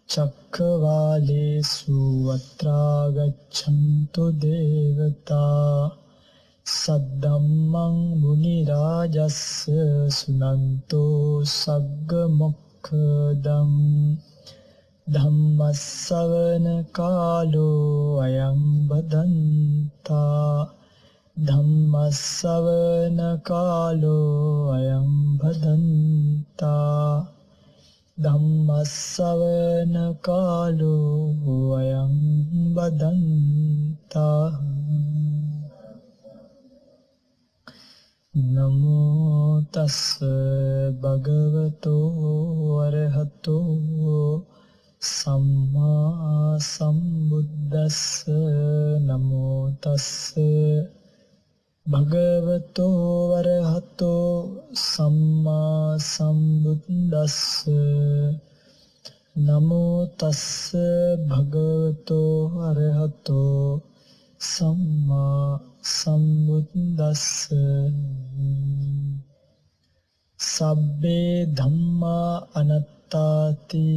චක්කවාලේසු අත්‍රා ගච්ඡන්තු දේවතා සද්දම්මං මුනි රාජස්ස සුනන්තෝ සග්ග මොක්ඛදං ධම්මස්සවන කාලෝ අයං බදන්තා ධම්මස්සවන කාලෝ අයං බදන්තා ධම්මස්සවන කාලෝ අයං බදන්තා නමෝ තස්ස භගවතෝ අරහතෝ සම්මා සම්බුද්දස්ස නමෝ තස්ස භගවතෝ අරහතෝ සම්මා සම්බුද්දස්ස නමෝ තස්ස භගවතෝ අරහතෝ සම්මා සම්බුද්දස්ස සබ්බේ ධම්මා අනත්තාති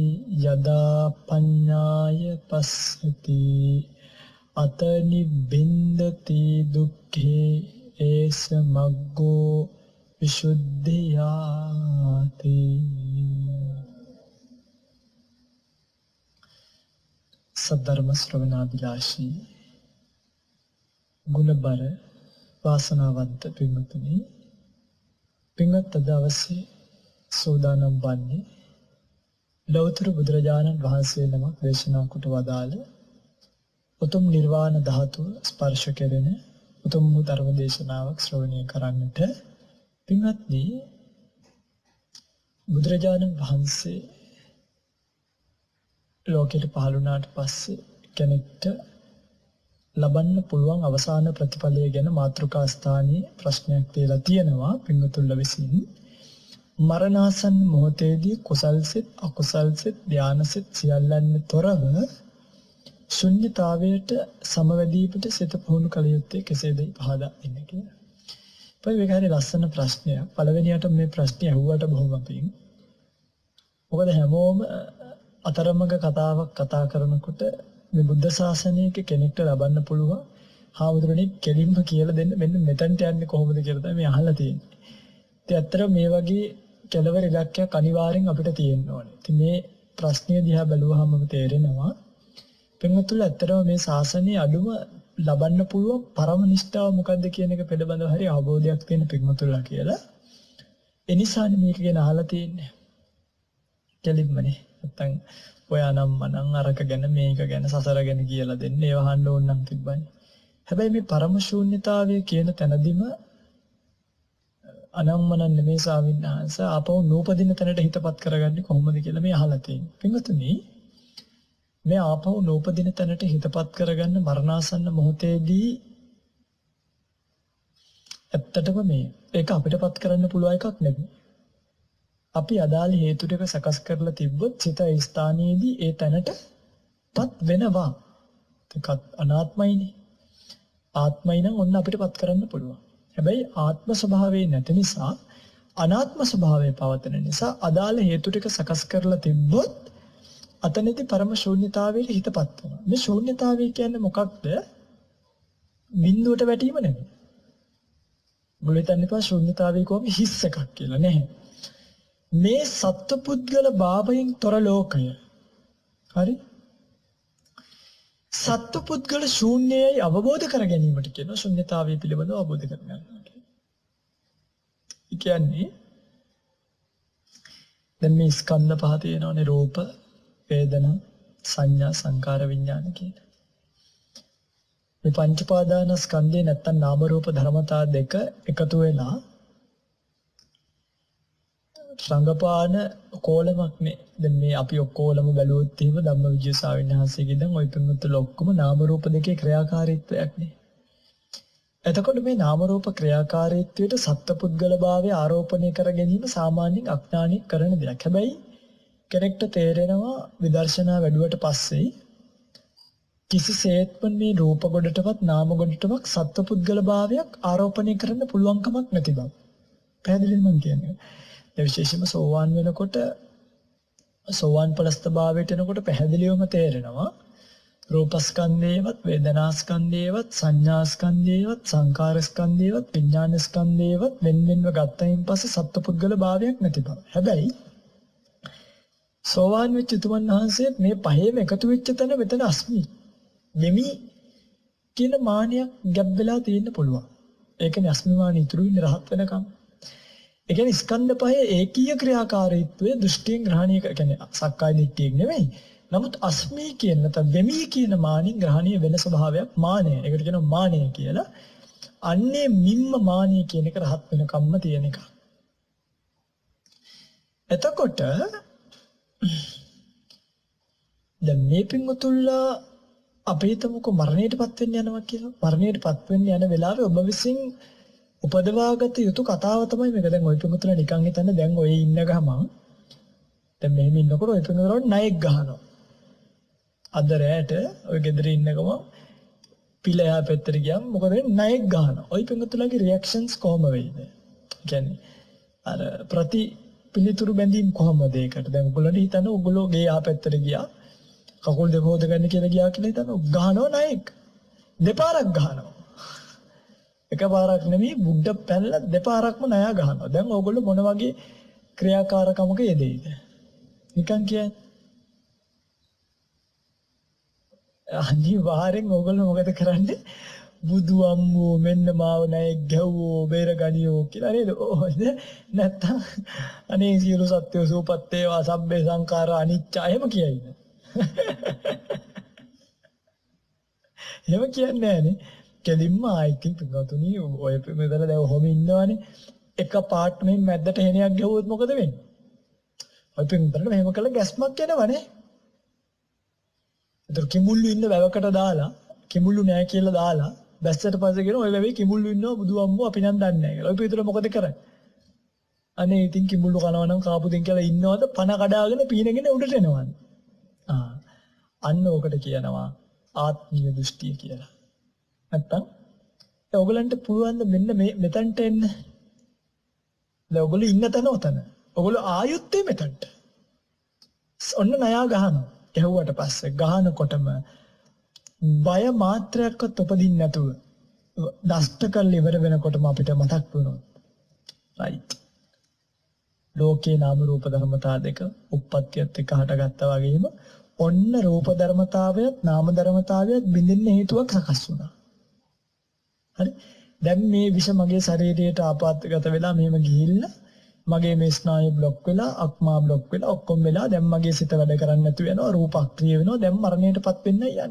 යදා පඤ්ඤාය පස්සති අත නිබ්බින්දති දුක්ඛේ ඒස මග්ගෝ විසුද්ධියාති. සද්ධර්ම ශ්‍රවණාභිලාෂී ගුණබර වාසනාවන්ත පින්වත්නි, පින්වත් දවසේ සෝදානම් වන්නේ ලෞතර බුදුරජාණන් වහන්සේ නමක් දේශනා කොට වදාළ උතුම් නිර්වාණ ධාතුව ස්පර්ශ කෙරෙන උතුම් ධර්ම දේශනාවක් ශ්‍රවණය කරන්නට. පින්වත්නි, බුදුරජාණන් වහන්සේ ලෝකෙට පහළ වුණාට පස්සේ කෙනෙක්ට ලබන්න පුළුවන් අවසාන ප්‍රතිඵලය ගැන මාතෘකා ස්ථානයේ ප්‍රශ්නයක් තියලා තියෙනවා. පින්වතුන්ලා විසින් මරණාසන්න මොහොතේදී කුසල්සිත අකුසල්සිත ධානසිත සියල්ලන් තොරව ශුන්‍යතාවයට සමවැදීපට සිත පුහුණු කළ යුත්තේ කෙසේද පහදා දෙන්න කියලා. මේක හරිය ලස්සන ප්‍රශ්නයක්. පළවෙනියට මේ ප්‍රශ්නේ අහුවට බොහොම පිං. මොකද හැමෝම අතරමඟ කතාවක් කතා කරනකොට මේ බුද්ධ ශාසනයක කෙනෙක්ට ලබන්න පුළුවන් හාමුදුරනේ කෙලින්ම කියලා දෙන්න මෙන්න මෙතනට යන්නේ කොහොමද කියලා තමයි අහලා තියෙන්නේ. ඉතින් ඇත්තට මේ වගේ කෙලවර ඉලක්කයක් අනිවාර්යෙන් අපිට තියෙන්න ඕනේ. ඉතින් මේ ප්‍රශ්නය දිහා බැලුවහම තේරෙනවා පින්වත්තුලා ඇත්තටම මේ ශාසනයේ අඩුම ලබන්න පුළුවන් පරම නිෂ්ඨාව මොකද්ද කියන එක පිළිබඳව හරි අවබෝධයක් තියෙන පින්වත්තුලා කියලා. ඒ නිසානේ මේක ගැන අහලා තියෙන්නේ. කෙලින්මනේ. නැත්තම් ඔයා නම් මනම් අරක ගැන මේක ගැන සසර ගැන කියලා දෙන්නේ ඒව අහන්න ඕන නම් තිබ්බනේ. හැබැයි මේ පරම ශූන්‍යතාවය කියන තැනදීම අනම්මන නෙමේ සාවින්හන්ස ආපහු නූපදින තැනට හිතපත් කරගන්නේ කොහොමද කියලා මේ අහලා තියෙන්නේ. පින්වතුනි, මේ ආපහු නූපදින තැනට හිතපත් කරගන්න මරණාසන්න මොහොතේදී ඇත්තටම ඒක අපිටපත් කරන්න පුළුවන් එකක් නෙමෙයි. අපි අදාළ හේතු ටික සකස් කරලා තිබ්බොත් සිත ඒ ස්ථානයේදී ඒ තැනටපත් වෙනවා. ඒක අනාත්මයිනේ. ආත්මයි නම් ඔන්න අපිටපත් කරන්න පුළුවන්. හැබැයි ආත්ම ස්වභාවය නැති නිසා අනාත්ම ස්වභාවය පවතන නිසා අදාළ හේතු ටික සකස් කරලා තිබ්බොත් අතනදී පරම ශූන්‍යතාවයට හිතපත් වෙනවා. මේ ශූන්‍යතාවය කියන්නේ මොකක්ද? බිඳුවට වැටීම නෙමෙයි. බුලිතන්නේ පා ශූන්‍යතාවය කොහොම හිස් එකක් කියලා නැහැ. මේ සත්පුද්ගල භාවයෙන් තොර ලෝකය. හරි? සත්පුද්ගල ශූන්‍යයයි අවබෝධ කර ගැනීමට කියන ශූන්‍යතාවය පිළිබඳව අවබෝධ කර ගන්නවා. ඒ කියන්නේ දැන් මේ ස්කන්ධ පහ තියෙනවානේ රූප, වේදනා, සංඥා, සංකාර, විඥාන කියන. මේ පංච පාදාන ස්කන්ධේ නැත්තම් නාම රූප ධර්මතා දෙක එකතු වෙලා සංගපාන කෝලමක්නේ. දැන් මේ අපි ඔක්කොලම බැලුවොත් එහෙම ධම්මවිජය සාවින්හන්සේගේ දැන් ওই පින්වත්තුල ඔක්කොම නාම රූප දෙකේ ක්‍රියාකාරීත්වයක් නේ. එතකොට මේ නාම රූප ක්‍රියාකාරීත්වයට සත්පුද්ගල භාවය ආරෝපණය කර ගැනීම සාමාන්‍යයෙන් අඥානික කරන දෙයක්. හැබැයි කෙනෙක්ට තේරෙනවා විදර්ශනා වැඩුවට පස්සේ කිසිසේත්ම මේ රූප ගොඩටවත් නාම ගොඩටවත් සත්පුද්ගල භාවයක් ආරෝපණය කරන්න පුළුවන් කමක් නැති බව. පැහැදිලිද මම කියන්නේ? විශේෂයෙන්ම සෝවාන් වෙනකොට සෝවාන් ඵලස්ත භාවයට එනකොට පැහැදිලිවම තේරෙනවා රූපස්කන්ධේවත් වේදනාස්කන්ධේවත් සංඥාස්කන්ධේවත් සංකාරස්කන්ධේවත් විඥානස්කන්ධේවත් වෙන්වෙන්ව ගත්තයින් පස්සේ සත්පුද්ගල භාවයක් නැති බව. හැබැයි සෝවාන් වෙච්ච තුමන් වහන්සේත් මේ පහේම එකතු වෙච්ච තැන මෙතන අස්මි නෙමි කියන මානයක් ගැබ් වෙලා තියෙන්න පුළුවන්. ඒ කියන්නේ අස්මිමාන ඉතුරු වෙන්නේ රහත් වෙනකම්. ඒ කියන්නේ ස්කන්ධ පහේ ඒකීය ක්‍රියාකාරීත්වය දෘෂ්ටියෙන් ග්‍රහණය කියන්නේ සක්කාය දිට්ඨියක් නෙමෙයි. නමුත් අස්මි කියන නැත්නම් වෙමි කියන මානින් ග්‍රහණීය වෙන ස්වභාවයක් මානය. ඒකට කියනවා මානය කියලා. අන්නේ මිම්ම මානය කියන එක රහත් වෙනකම්ම තියෙන එක. එතකොට දැන් මේ පින්වතුන්ලා අපි හිතමුකෝ මරණයටපත් වෙන්න යනවා කියලා. මරණයටපත් වෙන්න යන වෙලාවේ ඔබ විසින් උපදවාගත යුතු කතාව තමයි මේක. දැන් ওই පින්වතුන්ලා නිකන් හිතන්න දැන් ඔය ඉන්න ගමන් දැන් මෙහෙම ඉන්නකොට ඔය පින්වතුන්ලා ණයෙක් ගහනවා. අද රැට ඔය ගෙදර ඉන්න ගමන් පිළයා පැත්තට ගියම් මොකද වෙන්නේ? ණයෙක් ගහනවා. ඔය පින්වතුන්ලාගේ රියැක්ෂන්ස් කොහොම වෙයිද? කියන්නේ අර පිළිතුරු බැඳීම් කොහොමද ඒකට? දැන් ඔයගොල්ලෝ හිතන්න ඔයගොල්ලෝ ගේ ආපැත්තට ගියා. කකුල් දෙක හොද ගන්න කියලා ගියා කියලා හිතන්න ගහනවා ණයෙක්. දෙපාරක් ගහනවා. එකපාරක් නෙමෙයි බුද්ධ පැනලා දෙපාරක්ම ණයා ගහනවා. දැන් ඔයගොල්ලෝ මොන වගේ ක්‍රියාකාරකමක යෙදෙයිද? නිකන් කියන්නේ. අනිවාර්යෙන් ඔයගොල්ලෝ මොකද කරන්නේ? බුදු අම්මෝ මෙන්න මාව ණයෙක් ගැව්වෝ බේර ගනියෝ කියලා නේද? ඕද නැත්තම් අනේ සියලු සත්‍යෝ සූපත් වේවා සබ්බේ සංඛාරා අනිච්ච එහෙම කියයිද? එහෙම කියන්නේ නෑනේ. කෙලින්ම ආයිකින් පිටුතුණි ඔය මෙතන දැන් ඔහොම ඉන්නවනේ. එක පාට් මෙන් මැද්දට හෙනයක් ගැවුවොත් මොකද වෙන්නේ? ඔය පිටුතරට මෙහෙම කළා ගැස්මක් එනවනේ. ඒතර කිඹුල්ලු ඉන්න වැවකට දාලා කිඹුල්ලු නෑ කියලා දාලා බැස්සට පස්සේ කියන ඔය වෙවේ කිඹුල්ලු ඉන්නවා බුදු අම්මෝ අපි නම් දන්නේ නැහැ කියලා. ඔය පිටුතර මොකද කරන්නේ? අනේ ඉතින් කිඹුල්ලු කනවා නම් කාපු දෙන් කියලා ඉන්නවද පණ කඩාගෙන පීනගෙන උඩට එනවද? අන්න ඕකට කියනවා ආත්මීය දෘෂ්ටිය කියලා. නැත්තම් ඔයගලන්ට පුළුවන් ද මෙන්න මෙතනට එන්න? දැන් ඔයගොල්ලෝ ඉන්න තැන උතන. ඔයගොල්ලෝ ආයුත්තේ මෙතනට. ඔන්න ණයා ගහනවා. ගැහුවට පස්සේ ගහනකොටම බය මාත්‍රයක්වත් උපදින්න නැතුව දෂ්ට කරලා ඉවර වෙනකොටම අපිට මතක් වුණොත් රයිට් ලෝකේ නාම රූප ධර්මතා දෙක උප්පත්තියත් එක්ක හටගත්තා වගේම ඔන්න රූප ධර්මතාවයත් නාම ධර්මතාවයත් බිඳින්න හේතුවක් සකස් වුණා. හරි දැන් මේ විෂ මගේ ශරීරයට ආපాతගත වෙලා මෙහෙම ගිහිල්ලා මගේ මේ ස්නායු બ્લોක් වෙලා අක්මා બ્લોක් වෙලා ඔක්කොම වෙලා දැන් මගේ සිත වැඩ කරන්නේ නැතු වෙනවා රූප අක්‍රිය වෙනවා දැන් මරණයටපත් වෙන්න යන්නේ.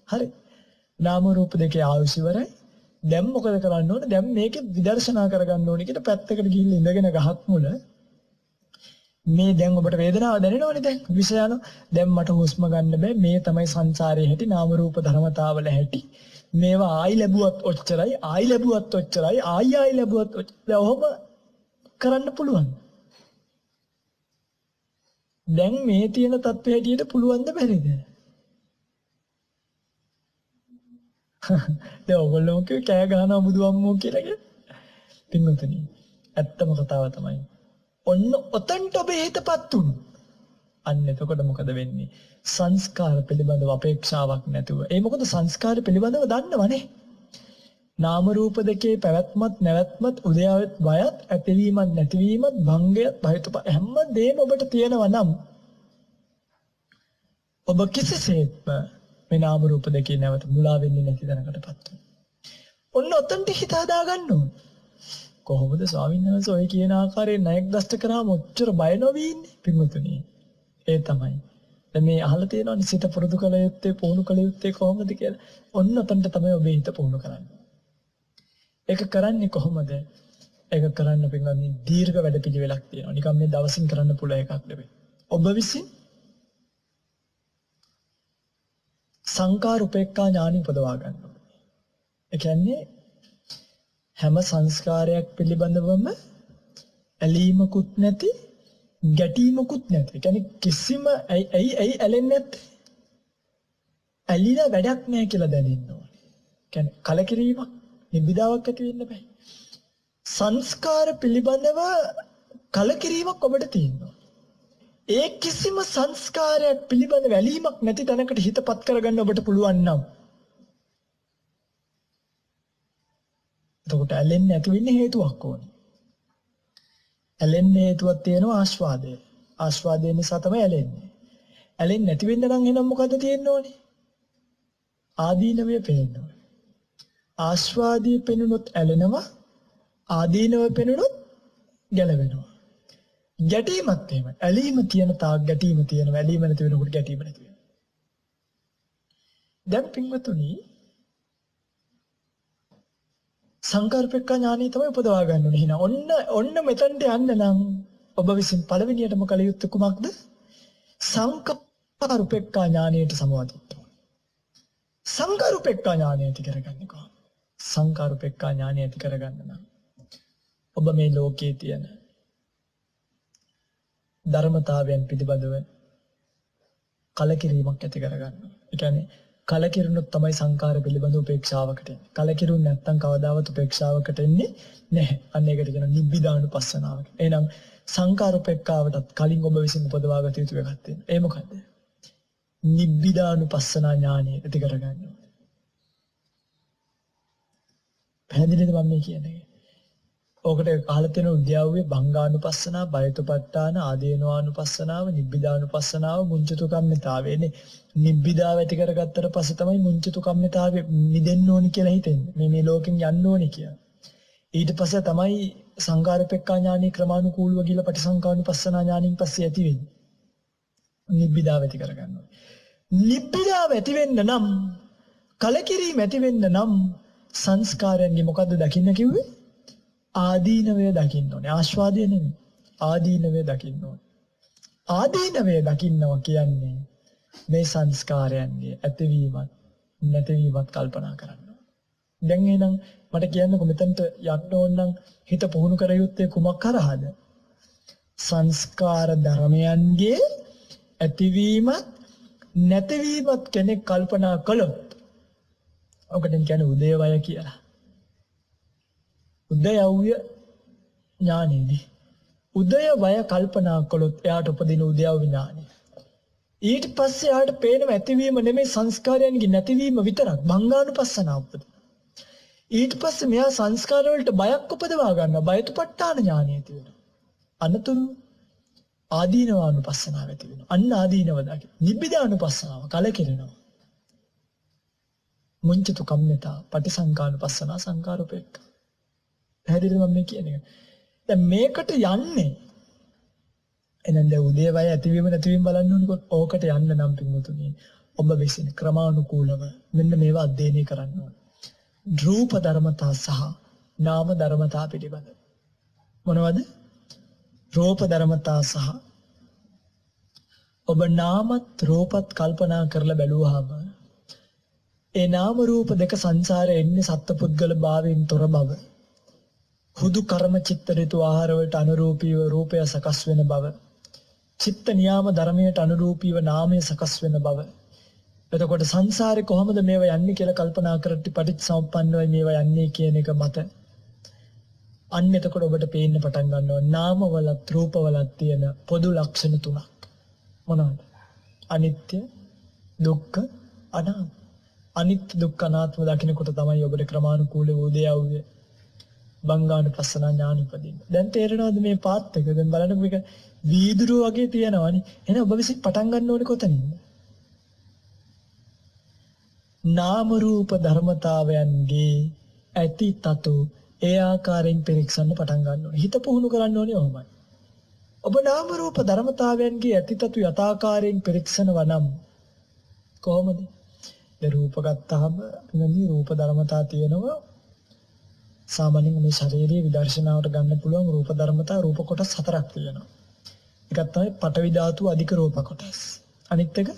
හරි නාම රූප දෙකේ ආයුෂ ඉවරයි. දැන් මොකද කරන්න ඕනේ? දැන් මේකේ විදර්ශනා කරගන්න ඕනේ කියලා පැත්තකට ගිහිල්ලා ඉඳගෙන ගහක් මුල මේ දැන් ඔබට වේදනාව දැනෙනවනේ දැන් විෂ යන දැන් මට හුස්ම ගන්න බෑ මේ තමයි සංසාරයේ හැටි නාම රූප ධර්මතාවල හැටි මේවා ආයි ලැබුවත් ඔච්චරයි ආයි ලැබුවත් ඔච්චරයි ආයි ලැබුවත් ඔච්චරයි ඔහොම කරන්න පුළුවන්. දැන් මේ තියෙන තත්ත්වය හැටියට පුළුවන් ද බැරිද? දැන් ඔයගොල්ලෝ කෑ ගහනවා බුදු අම්මෝ කියලා කිය. පින්වතුනි ඇත්තම කතාව තමයි. ඔන්න ඔතන්ට ඔබේ හිතපත් උණු. අන්න එතකොට මොකද වෙන්නේ? සංස්කාර පිළිබඳව අපේක්ෂාවක් නැතුව. ඒ මොකද සංස්කාර පිළිබඳව දන්නවනේ. නාම රූප දෙකේ පැවැත්මත් නැවැත්මත් උදයාවෙත් බයත් ඇතිවීමත් නැතිවීමත් භංගයත් බහිතප හැමදේම ඔබට තියෙනවා නම් ඔබ කිසිසේත්ම මේ නාම රූප දෙකේ නැවත මුලා වෙන්නේ නැති දැනකටපත් වෙනවා. ඔන්න ඔතනට හිත හදා ගන්න ඕන. කොහොමද ස්වාමීන් වහන්සේ ඔය කියන ආකාරයෙන් ණයක් දෂ්ට කරාම ඔච්චර බය නොවී ඉන්නේ පින්වතුනි? ඒ තමයි. දැන් මේ අහලා තියෙනවනේ සිත පුරුදු කළ යුත්තේ පුහුණු කළ යුත්තේ කොහොමද කියලා. ඔන්න ඔතනට තමයි ඔබේ හිත පුහුණු කරන්නේ. ඒක කරන්නේ කොහොමද? ඒක කරන්න පින්වත්නි දීර්ඝ වැඩපිළිවෙලක් තියෙනවා. නිකම් මේ දවසින් කරන්න පුළුවන් එකක් නෙවෙයි. ඔබ විසින් සංකාර උපේක්ඛා ඥානෙ උපදවා ගන්න ඕනේ. ඒ කියන්නේ හැම සංස්කාරයක් පිළිබඳවම ඇලීමකුත් නැති ගැටීමකුත් නැති. ඒ කියන්නේ කිසිම ඇයි ඇලෙන්නේ නැත්තේ? ඇලිලා වැඩක් නැහැ කියලා දැනෙන්න ඕනේ. ඒ කියන්නේ කලකිරීමක් නිබ්බිදාවක් ඇති වෙන්න බෑ. සංස්කාර පිළිබඳව කලකිරීමක් ඔබට තියෙනවා. ඒ කිසිම සංස්කාරයක් පිළිබඳ වැළීමක් නැති තැනකට හිතපත් කරගන්න ඔබට පුළුවන් නම් එතකොට ඇලෙන්නේ නැති වෙන්නේ හේතුවක් ඕනේ. ඇලෙන්නේ හේතුවක් තියෙනවා ආස්වාදය. ආස්වාදය නිසා තමයි ඇලෙන්නේ. ඇලෙන්නේ නැති වෙන්න නම් එහෙනම් මොකද්ද තියෙන්න ඕනේ? ආදීනවය පේන්න ඕනේ. ආස්වාදී පෙනුනොත් ඇලෙනවා, ආදීනව පෙනුනොත් ගැලවෙනවා. ගැටීමත් එහෙම. ඇලීම තියෙන තාක් ගැටීම තියෙනවා. ඇලීම නැති වෙනකොට ගැටීම නැති වෙනවා. දැන් පින්වතුනි සංකාරපෙක්ඛා ඥානෙ තමයි උපදවා ගන්න ඕනේ. එහෙනම් ඔන්න මෙතනට යන්න නම් ඔබ විසින් පළවෙනියටම කළ යුත්තේ කුමක්ද? සංකාරපෙක්ඛා ඥානෙට සමවදින්න. සංකාරපෙක්ඛා ඥානෙ ඇති කරගන්නේ කොහොමද? සංකාරපෙක්ඛා ඥානෙ ඇති කරගන්න නම් ඔබ මේ ලෝකයේ තියෙන ධර්මතාවයන් පිළිබඳව කලකිරීමක් ඇති කරගන්න. ඒ කියන්නේ කලකිරුණොත් තමයි සංකාර පිළිබඳ උපේක්ෂාවකට එන්නේ. කලකිරුණ නැත්නම් කවදාවත් උපේක්ෂාවකට එන්නේ නැහැ. අන්න ඒකට කියනවා නිබ්බිදානුපස්සනාව. එහෙනම් සංකාර උපේක්ඛාවටත් කලින් ඔබ විසින් උපදවාගත යුතු එකක් තියෙනවා. ඒ මොකද්ද? නිබ්බිදානුපස්සනා ඥානය ඇති කරගන්න. පැහැදිලිද මම මේ කියන්නේ? ඔකට අහලා තියෙන උද්‍යාවයේ භංගානුපස්සනාව, බයතුපට්ඨාන, ආදීනවානුපස්සනාව, නිබ්බිදානුපස්සනාව, මුංචතු කම්මිතාවේනේ. නිබ්බිදාව ඇති කරගත්තට පස්සේ තමයි මුංචතු කම්මිතාවේ නිදෙන්න ඕනි කියලා හිතෙන්නේ. මේ ලෝකෙන් යන්න ඕනි කියලා. ඊට පස්සේ තමයි සංකාරපෙක්ඛා ඥානෙ ක්‍රමානුකූලව ගිහලා පටිසංකානුපස්සනා ඥානින් පස්සේ ඇති වෙන්නේ. නිබ්බිදාව ඇති කරගන්න ඕනේ. නිබ්බිදාව ඇති වෙන්න නම්, කලකිරීම ඇති වෙන්න නම් සංස්කාරයන්ගේ මොකද්ද දකින්න කිව්වේ? ආදීනවය දකින්න ඕනේ. ආස්වාදය නෙමෙයි. ආදීනවය දකින්න ඕනේ. ආදීනවය දකින්නවා කියන්නේ මේ සංස්කාරයන්ගේ ඇතිවීමත් නැතිවීමත් කල්පනා කරන්න. දැන් එහෙනම් මට කියන්නකො මෙතනට යන්න ඕන නම් හිත පුහුණු කර යුත්තේ කුමක් කරාද? සංස්කාර ධර්මයන්ගේ ඇතිවීමත් නැතිවීමත් කෙනෙක් කල්පනා කළොත් ඔකට කියන්නේ උදේවය කියලා. උදයව්‍ය ඥානෙදී උදය වය කල්පනා කළොත් එයාට උපදින උදයව්‍ය ඥානෙ. ඊට පස්සේ එයාට පේනව ඇතිවීම නෙමෙයි සංස්කාරයන්ගේ නැතිවීම විතරක්. භංගානුපස්සනාව උපදින. ඊට පස්සේ මෙයා සංස්කාර වලට බයක් උපදවා ගන්නවා. බයතුපට්ඨාන ඥානෙ ඇති වෙනවා. අනතුරු ආදීනවානුපස්සනාව ඇති වෙනවා. අන්න ආදීනව දකි. නිබ්බිදානුපස්සනාව කලකිරෙනවා. මුංචතු කම්මිතා පටිසංකානුපස්සනා සංකාරෝපේක්ඛ. පැහැදිලිද මම මේ කියන්නේ? දැන් මේකට යන්නේ එහෙනම් දැන් උදේවය ඇතිවීම නැතිවීම බලන්න ඕනිකොත් ඕකට යන්න නම් පින්වතුනි ඔබ විසින් ක්‍රමානුකූලව මෙන්න මේවා අධ්‍යයනය කරන්න ඕන. රූප ධර්මතා සහ නාම ධර්මතා පිළිබඳ. මොනවද? රූප ධර්මතා සහ ඔබ නාමත් රූපත් කල්පනා කරලා බැලුවාම ඒ නාම රූප දෙක සංසාරේ එන්නේ සත්පුද්ගල භාවයෙන් තොර බව. හුදු කර්ම චිත්ත ඍතු ආහාර වලට අනුරූපීව රූපය සකස් වෙන බව. චිත්ත නියාම ධර්මයට අනුරූපීව නාමය සකස් වෙන බව. එතකොට සංසාරේ කොහොමද මේවා යන්නේ කියලා කල්පනා කරද්දී පටිච්චසමුප්පන්නවයි මේවා යන්නේ කියන එක මත අන්න එතකොට ඔබට පේන්න පටන් ගන්නවා නාමවලත් රූපවලත් තියෙන පොදු ලක්ෂණ තුනක්. මොනවද? අනිත්‍ය, දුක්ඛ, අනාත්ම. අනිත්‍ය දුක්ඛ අනාත්ම දකින්නකොට තමයි ඔබට ක්‍රමානුකූලව උදයව්‍ය භංගානුපස්සනා ඥාන උපදින්න. දැන් තේරෙනවද මේ පාත් එක? දැන් බලන්න මේක වීදුරු වගේ තියෙනවනේ. එහෙනම් ඔබ විසින් පටන් ගන්න ඕනේ කොතනින්ද? නාම රූප ධර්මතාවයන්ගේ ඇති තතු ඒ ආකාරයෙන් පරීක්ෂන්න පටන් ගන්න ඕනේ. හිත පුහුණු කරන්න ඕනේ ඔහොමයි. ඔබ නාම රූප ධර්මතාවයන්ගේ ඇති තතු යථාකාරයෙන් පරීක්ෂනවා නම් කොහොමද? ඒ රූප ගත්තාම මේ රූප ධර්මතා තියෙනවා. සාමාන්‍යයෙන් මේ ශරීරයේ විදර්ශනාවට ගන්න පුළුවන් රූප ධර්මතා රූප කොටස් හතරක් තියෙනවා. එකක් තමයි පඨවි ධාතු අධික රූප කොටස්. අනිත් එක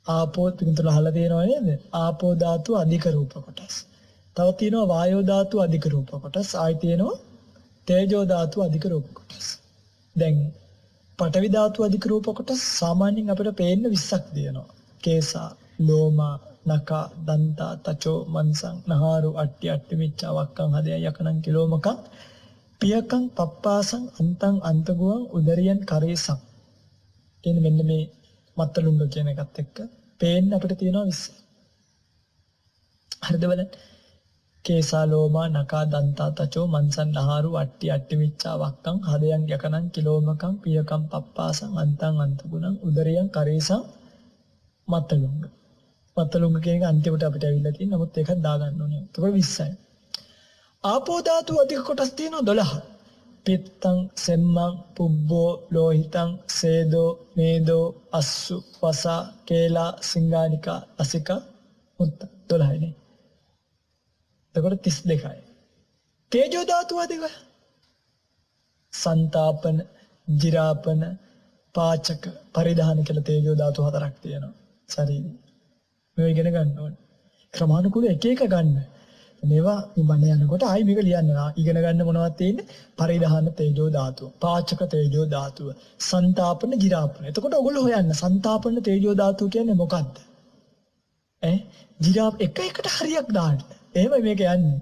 ආපෝ පිටුල අහලා තියෙනව නේද? ආපෝ ධාතු අධික රූප කොටස්. තව තියෙනවා වායෝ ධාතු අධික රූප කොටස්. ආයි තියෙනවා තේජෝ ධාතු අධික රූප කොටස්. දැන් පඨවි ධාතු අධික රූප කොටස් සාමාන්‍යයෙන් අපිට පේන්න 20ක් තියෙනවා. කේසා, ලෝමා, නකා, දන්තා, තචෝ, මන්සං, නහාරු, අට්ටි, අට්ටි මිච්ඡා, වක්කං, හදය, යකනං, කිලෝමකං, පියකං, පප්පාසං, අන්තං, අන්තගුවං, උදරියන්, කරේසං. කියන්නේ මෙන්න මේ මත්තලුංග කියන එකත් එක්ක පේන්න අපිට තියෙනවා 20. හරිද බලන්න. කේසා ලෝමා නකා දන්තා තචෝ මන්සන් නහාරු අට්ටි අට්ටි මිච්ඡා වක්කං හදයන් යකනං කිලෝමකං පියකම් පප්පාසං අන්තං අන්තගුණං උදරියං කරේසං මත්තලුංග. මත්තලුංග කියන එක අන්තිමට අපිට ඇවිල්ලා තියෙන නමුත් ඒකත් දාගන්න ඕනේ. ඒක 20යි. ආපෝ ධාතු අධික කොටස් තියෙනවා 12. පිත්තං සෙම්මං පුබ්බෝ ලෝහිතං සේදෝ මේදෝ අස්සු වසා කේලා සිංගානිකා අසිකා මුත්ත 12යි නේ. එතකොට 32යි. තේජෝ ධාතුව අධික සංතාපන ජිරාපන පාචක පරිධාන කියලා තේජෝ ධාතු 4ක් තියෙනවා ශරීරේ. මේවා ඉගෙන ගන්න ඕනේ. ක්‍රමානුකූලව එක එක ගන්න. මේවා ඉබණ යනකොට ආයි මේක ලියන්න. ඉගෙන ගන්න මොනවද තියෙන්නේ? පරිධාන තේජෝ ධාතුව, පාචක තේජෝ ධාතුව, සංතාපන ජිරාපන. එතකොට ඔයගොල්ලෝ හොයන්න සංතාපන තේජෝ ධාතුව කියන්නේ මොකක්ද? ජිරාප එක එකට හරියක් දාන්න. එහෙමයි මේක යන්නේ.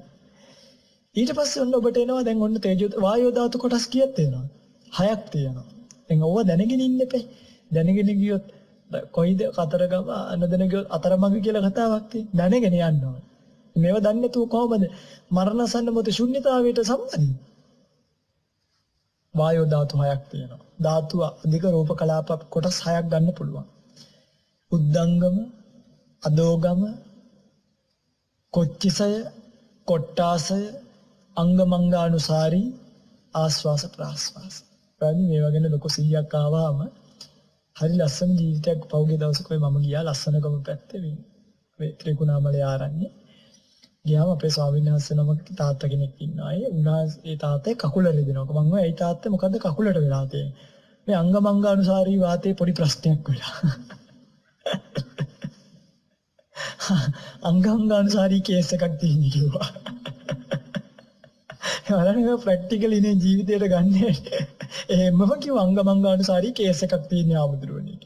ඊට පස්සේ ඔන්න ඔබට එනවා දැන් ඔන්න තේජෝ වායෝ ධාතු කොටස් කීයක් තියෙනවද? 6ක් තියෙනවා. දැන් ඕව දැනගෙන ඉන්න එපේ. දැනගෙන ගියොත් කොයිද කතරගම අනදන ගියොත් අතරමඟ කියලා කතාවක් තියෙනවා. දැනගෙන යන්න ඕනේ. මේවා දන්නේ නැතුව කොහොමද මරණසන්න මොහොතේ ශුන්්‍යතාවයට සම්බන්ධයි? වායෝ ධාතු 6ක් තියෙනවා. ධාතු අධික රූප කලාප කොටස් 6ක් ගන්න පුළුවන්. උද්දංගම, අදෝගම, කොච්චිසය, කොට්ටාසය, අංගමංගානුසාරී, ආස්වාස ප්‍රාස්වාස. ප්‍රාණි මේවා ගැන ලොකු 100ක් ආවම හරි ලස්සන ජීවිතයක් පහුගිය දවසක මම ගියා ලස්සනකම පැත්තේ මේ ත්‍රිකුණාමලේ ආරණ්‍යේ. ගියාම අපේ ස්වාමීන් වහන්සේ නමක තාත්තා කෙනෙක් ඉන්නවා. ඒ තාත්තේ කකුල රිදෙනවා. මම ඒ තාත්තා මොකද්ද කකුලට වෙලා තියෙන්නේ? මේ අංගමංගානුසාරී වාතයේ පොඩි ප්‍රශ්නයක් වෙලා. අංගමංගානුසාරී කේස් එකක් තියෙනවා කිව්වා. බලන්න ප්‍රැක්ටිකල් ඉනේ ජීවිතයට ගන්න. එහෙමම කිව්ව අංගමංගානුසාරී කේස් එකක් තියෙන ආමුදුරනේ.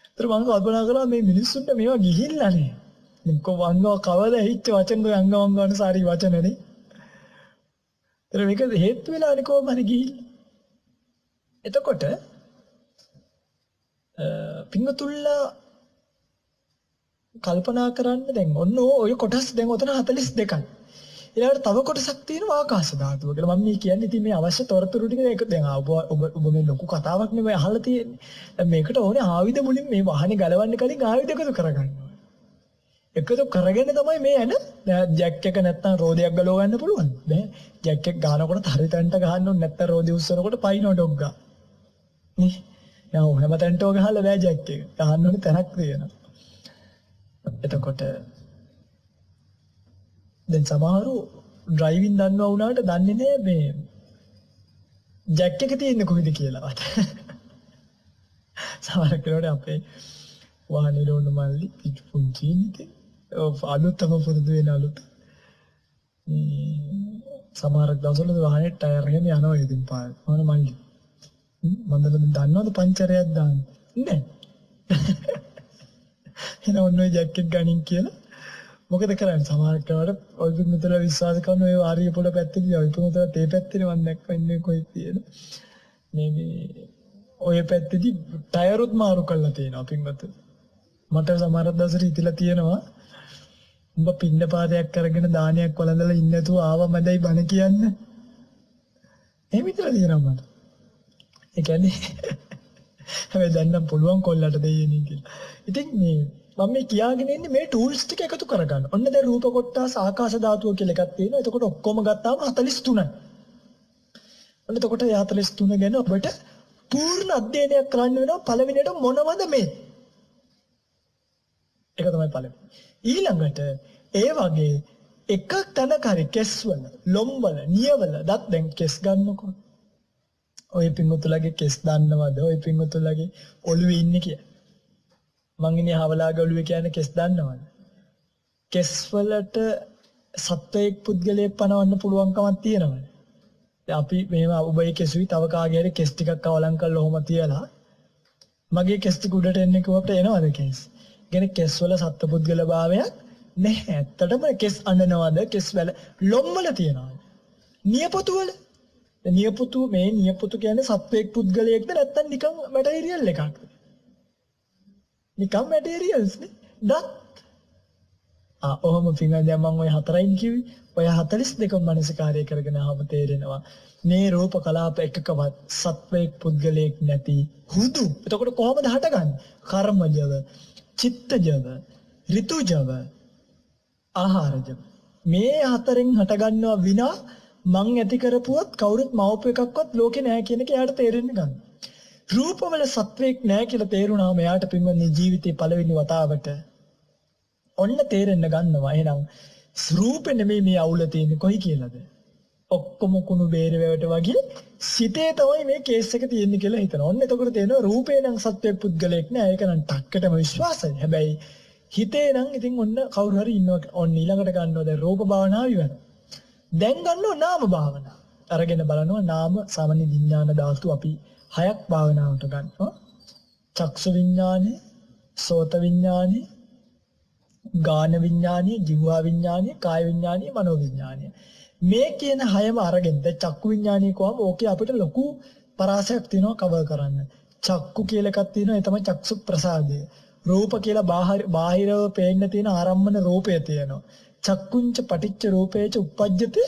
ඒතර මම කල්පනා කරා මේ මිනිස්සුන්ට මේවා ගිහිල්ලානේ. වංගව කවද හිච්ච වචන ඔය අංගමංගානුසාරී වචනනේ. ඒතර මේක හේතු වෙලානේ කොහොම හරි ගිහිල්ලා. එතකොට පිංගතුල්ලා කල්පනා කරන්න දැන් ඔන්න ඔය කොටස් දැන් ඔතන 42යි. ඊළඟට තව කොටසක් තියෙනවා ආකාශ ධාතුව කියලා. මම මේ කියන්නේ ඉතින් මේ අවශ්‍ය තොරතුරු ටික ඒක දැන් ඔබ මේ ලොකු කතාවක් නෙමෙයි අහලා තියෙන්නේ. දැන් මේකට ඕනේ ආයුධ මුලින් මේ වාහනේ ගලවන්න කලින් ආයුධ එකතු කරගන්න ඕනේ. එකතු කරගෙන තමයි මේ යන ජැක් එක නැත්තම් රෝදයක් ගලව ගන්න පුළුවන්. බෑ. ජැක් එක ගන්නකොට හරියටන්ට ගහන්න ඕනේ නැත්තම් රෝදේ උස්සනකොට පයින් ඩොග් ගා. නේ? යා හැමතැනට ඔය ගහලා බෑ ජැක් එක. ගහන්න ඕනේ තැනක් තියෙනවා. එතකොට දැන් සමහරු ඩ්‍රයිවිං දන්නවා වුණාට දන්නේ නෑ මේ ජැක් එක තියෙන්නේ කොහෙද කියලාවත්. සමහර කෙනෙකුට අපේ වාහනේ රෝණ මල්ලි පුංචි ඉන්නේ. අලුතම පුරුදු වෙන අලුත. සමහර දවස්වල වාහනේ ටයර් එහෙම යනවා ඉතින් පාර. මොන මල්ලි. මම දන්නවද පංචරයක් දාන්න? නෑ. එන ඔන්න ඔය ජැක් එක ගනින් කියලා මොකද කරන්නේ සමහර කෙනාට ඔය පිටුතල විශ්වාස කරන ඔය ආර්ය පොළ පැත්තේදී ඔය පිටුතල තේ පැත්තේ මම දැක්කා ඉන්නේ කොයි තියෙන මේ ඔය පැත්තේදී ටයරුත් මාරු කරලා තියෙනවා පින්වත මට සමහර දවසට හිතලා තියෙනවා උඹ පින්න පාදයක් කරගෙන දානයක් වළඳලා ඉන්න නැතුව ආව මැදයි බණ කියන්න එහෙම හිතලා තියෙනවා මට ඒ කියන්නේ හැබැයි දැන් නම් පුළුවන් කොල්ලට දෙයියනේ කියලා ඉතින් මේ මම මේ කියාගෙන ඉන්නේ මේ ටූල්ස් ටික එකතු කරගන්න. ඔන්න දැන් රූප කොටස් ආකාශ ධාතුව කියලා එකක් තියෙනවා. එතකොට ඔක්කොම ගත්තාම 43යි. ඔන්න එතකොට 43 ගැන ඔබට පූර්ණ අධ්‍යයනයක් කරන්න වෙනවා. පළවෙනියට මොනවද මේ? ඒක තමයි පළවෙනි. ඊළඟට ඒ වගේ එක තැනක හරි කෙස්වල, ලොම්වල, නියවල දත් දැන් කෙස් ගන්නකො. ඔය පිංගුතුලගේ කෙස් දන්නවද? ඔය පිංගුතුලගේ ඔළුවේ ඉන්නේ කියලා. මං ඉන්නේ හවලාගේ ඔළුවේ කියන්නේ කෙස් දන්නවද? කෙස් වලට සත්වයක් පුද්ගලයෙක් පනවන්න පුළුවන්කමක් තියෙනවද? දැන් අපි මෙහෙම ඔබේ කෙසුයි තව කාගේ හරි කෙස් ටිකක් අවලං කරලා ඔහොම තියලා මගේ කෙස් ටික උඩට එන්නේ කිව්වට එනවද කෙස්? කියන්නේ කෙස් වල සත්ව පුද්ගල භාවයක් නැහැ. ඇත්තටම කෙස් අඬනවද? කෙස් වල ලොම් වල තියනවද? නියපොතු වල නියපොතු මේ නියපොතු කියන්නේ සත්වයක් පුද්ගලයෙක්ද නැත්නම් නිකන් මැටීරියල් එකක්ද? නිකන් මැටීරියල්ස් නේ. දත්. ඔහොම පින්වත්නි දැන් මම ඔය හතරයින් කිව්වේ. ඔය 42ම මනසිකාරය කරගෙන ආවම තේරෙනවා. මේ රූප කලාප එකකවත් සත්වයක් පුද්ගලයෙක් නැති හුදු. එතකොට කොහොමද හටගන්නේ? කර්මජව, චිත්තජව, ඍතුජව, ආහාරජව. මේ හතරෙන් හටගන්නවා විනා මං ඇති කරපුවත් කවුරුත් මවපු එකක්වත් ලෝකේ නැහැ කියන එක එයාට තේරෙන්න ගන්න. රූපවල සත්වයක් නැහැ කියලා තේරුණාම එයාට පින්වත්නි ජීවිතේ පළවෙනි වතාවට ඔන්න තේරෙන්න ගන්නවා. එහෙනම් රූපේ නෙමෙයි මේ අවුල තියෙන්නේ කොයි කියලාද? ඔක්කොම කුණු බේර වැවට වගේ සිතේ තමයි මේ කේස් එක තියෙන්නේ කියලා හිතනවා. ඔන්න එතකොට තේරෙනවා රූපේ නම් සත්වයක් පුද්ගලයෙක් නෑ. ඒක නම් ටක්කටම විශ්වාසයි. හැබැයි හිතේ නම් ඉතින් ඔන්න කවුරු හරි ඉන්නවා. ඔන්න ඊළඟට ගන්නවා දැන් රූප භාවනාව ඉවර. දැන් ගන්නවා නාම භාවනාව. අරගෙන බලනවා නාම සාමාන්‍ය විඥාන ධාතු අපි 6ක් භාවනාවට ගන්නවා. චක්ෂු විඥානේ, සෝත විඥානේ, ගාන විඥානේ, ජීවා විඥානේ, කාය විඥානේ, මනෝ විඥානේ. මේ කියන 6ම අරගෙන දැන් චක්කු විඥානේ කොහම ඕකේ අපිට ලොකු පරාසයක් තියෙනවා කවර් කරන්න. චක්කු කියලා එකක් තියෙනවා ඒ තමයි චක්සු ප්‍රසාදය. රූප කියලා බාහිරව පේන්න තියෙන ආරම්මන රූපය තියෙනවා. චක්කුංච පටිච්ච රූපේච උප්පජ්ජති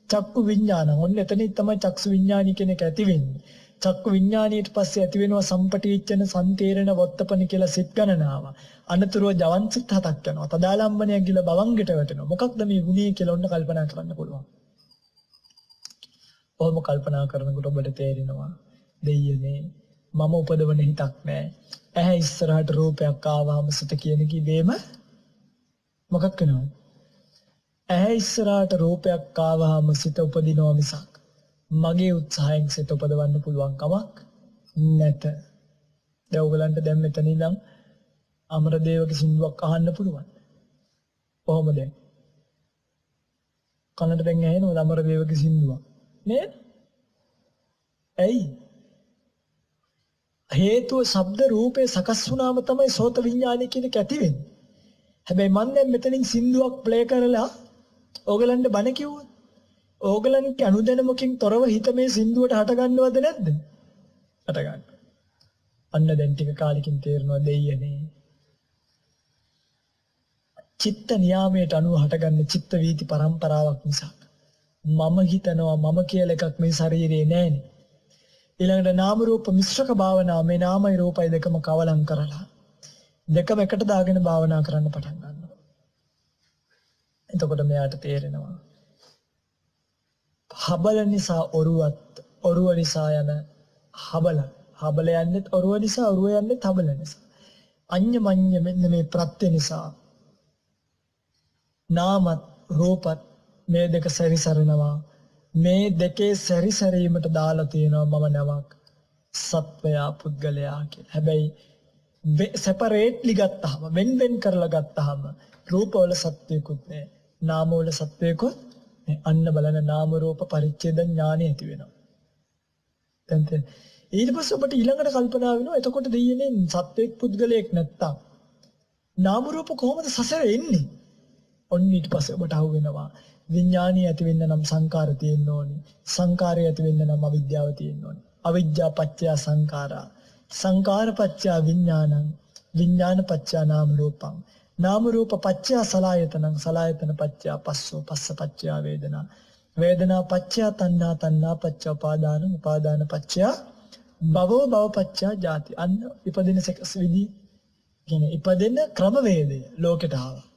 චක්කු විඥාන. ඔන්න එතනින් තමයි චක්සු විඥානි කියන එක ඇති වෙන්නේ. චක්කු විඥානියට පස්සේ ඇති වෙනවා සම්පටිච්ඡන සම්තේරණ වොත්තපන කියලා සිත් ගණනාව. අනතුරුව ජවන් සිත් 7ක් යනවා. තදාලම්බනයක් ගිල බවංගට වැටෙනවා. මොකක්ද මේ ගුණය කියලා ඔන්න කල්පනා කරන්න පුළුවන්. ඔහොම කල්පනා කරනකොට ඔබට තේරෙනවා දෙයියනේ මම උපදවන හිතක් නෑ. ඇහැ ඉස්සරහට රූපයක් ආවම සිත කියන කිවේම මොකක් වෙනවද? ඇහැ ඉස්සරහට රූපයක් ආවම සිත උපදිනවා මිසක් මගේ උත්සාහයෙන් සිත උපදවන්න පුළුවන් කමක් නැත. දැන් ඔයගලන්ට දැන් මෙතන ඉඳන් අමරදේවගේ සින්දුවක් අහන්න පුළුවන්. කොහොමද? කනට දැන් ඇහෙනවද අමරදේවගේ සින්දුවක්? නේද? ඇයි? හේතුව ශබ්ද රූපේ සකස් වුණාම තමයි සෝත විඥානය කියන එක ඇති වෙන්නේ. හැබැයි මම දැන් මෙතනින් සින්දුවක් ප්ලේ කරලා ඕගලන්ට බණ කිව්වොත් ඕගලන්ට අනුදැනුමකින් තොරව හිත මේ සින්දුවට හට ගන්නවද නැද්ද? හට ගන්න. අන්න දැන් ටික කාලෙකින් තේරෙනවා දෙයියනේ. චිත්ත නියාමයට අනුව හටගන්න චිත්ත වීති පරම්පරාවක් නිසා මම හිතනවා මම කියලා එකක් මේ ශරීරේ නැහැනේ. ඊළඟට නාම රූප මිශ්‍රක භාවනාව මේ නාමයි රූපයි දෙකම කවලම් කරලා දෙකම එකට දාගෙන භාවනා කරන්න පටන් ගන්නවා. එතකොට මෙයාට තේරෙනවා හබල නිසා ඔරුවත් ඔරුව නිසා යන හබල යන්නේ ඔරුව නිසා ඔරුව යන්නේ හබල නිසා අඤ්ඤමඤ්ඤ මෙන්න මේ ප්‍රත්‍ය නිසා නාමත් රූපත් මේ දෙක සැරිසරනවා. මේ දෙකේ සැරිසරීමට දාලා තියෙනවා මම නමක් සත්වයා පුද්ගලයා කියලා. හැබැයි සෙපරේට්ලි ගත්තාම වෙන් කරලා ගත්තාම රූපවල සත්වයකුත් නැහැ නාමවල සත්වයකුත් නැහැ. අන්න බලන නාම රූප පරිච්ඡේද ඥානෙ ඇති වෙනවා. දැන් ඊට පස්සේ ඔබට ඊළඟට කල්පනා වෙනවා එතකොට දෙයියනේ සත්වයක් පුද්ගලයෙක් නැත්තම් නාම රූප කොහොමද සසර එන්නේ? ඔන්න ඊට පස්සේ ඔබට අහු වෙනවා විඥානිය ඇති වෙන්න නම් සංකාර තියෙන්න ඕනි. සංකාරය ඇති වෙන්න නම් අවිද්‍යාව තියෙන්න ඕනි. අවිද්‍යා පත්‍ය සංකාරා. සංකාර පත්‍ය විඥානං. විඥාන පත්‍ය නාම රූපං. නාම රූප පත්‍ය සලආයතනං. සලආයතන පත්‍ය පස්සෝ. පස්ස පත්‍ය වේදනා. වේදනා පත්‍ය තණ්හා. තණ්හා පත්‍ය උපාදාන. උපාදාන පත්‍ය භවෝ. භව පත්‍ය ජාති. අන්න ඉපදින සකස් විදි කියන්නේ ඉපදෙන ක්‍රමවේදය ලෝකෙට ආවා.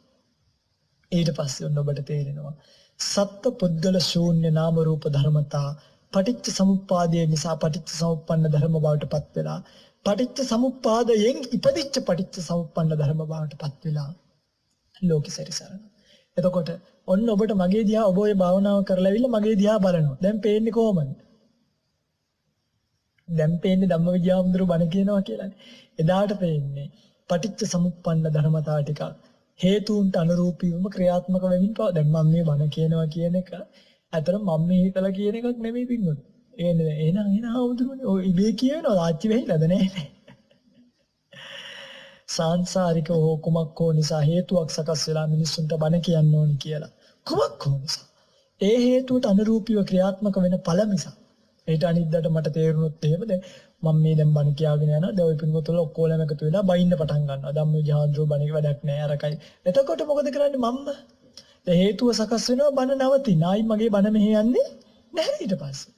ඊට පස්සේ ඔබට තේරෙනවා සත්ත්ව පුද්ගල ශූන්‍ය නාම රූප ධර්මතා පටිච්ච සමුප්පාදය නිසා පටිච්ච සමුප්පන්න ධර්ම බවට පත් වෙලා පටිච්ච සමුප්පාදයෙන් ඉපදිච්ච පටිච්ච සමුප්පන්න ධර්ම බවට පත් වෙලා ලෝකෙ සැරිසරන. එතකොට ඔන්න ඔබට මගේ දිහා ඔබ ඔය භාවනාව කරලා ඇවිල්ලා මගේ දිහා බලනවා. දැන් පේන්නේ කොහොමද? දැන් පේන්නේ ධම්මවිජයාම්ඳුරු බණ කියනවා කියලානේ. එදාට පේන්නේ පටිච්ච සමුප්පන්න ධර්මතා ටික හේතුන්ට අනුරූපීවම ක්‍රියාත්මක වෙමින් පව. දැන් මම මේ බණ කියනවා කියන එක අතර මම මේ හිතලා කියන එකක් නෙමෙයි පින්වල. ඒ නේ එහෙනම් ආවුදුනේ ඔය ඉබේ කියනවා ආච්චි වෙයිලාද නැහැ. සාංශාරික හෝ කුමක් හෝ නිසා හේතුවක් සකස් වෙලා මිනිස්සුන්ට බණ කියන්න ඕනි කියලා. කුමක් හෝ නිසා. ඒ හේතුවට අනුරූපීව ක්‍රියාත්මක වෙන ඵල මිස. ඒට අනිද්දාට මට තේරුණොත් එහෙම දැන් මම මේ දැන් බණ කියාගෙන යනවා. දැන් ওই පින්වතුන්ල ඔක්කොලම එකතු වෙලා බයින්න පටන් ගන්නවා. ධම්මේ ජාන්ද්‍රෝ බණේ වැඩක් නැහැ අරකයි. එතකොට මොකද කරන්නේ මම්ම? දැන් හේතුව සකස් වෙනවා බණ නවතින. ආයි මගේ බණ මෙහෙ යන්නේ නැහැ ඊට පස්සේ.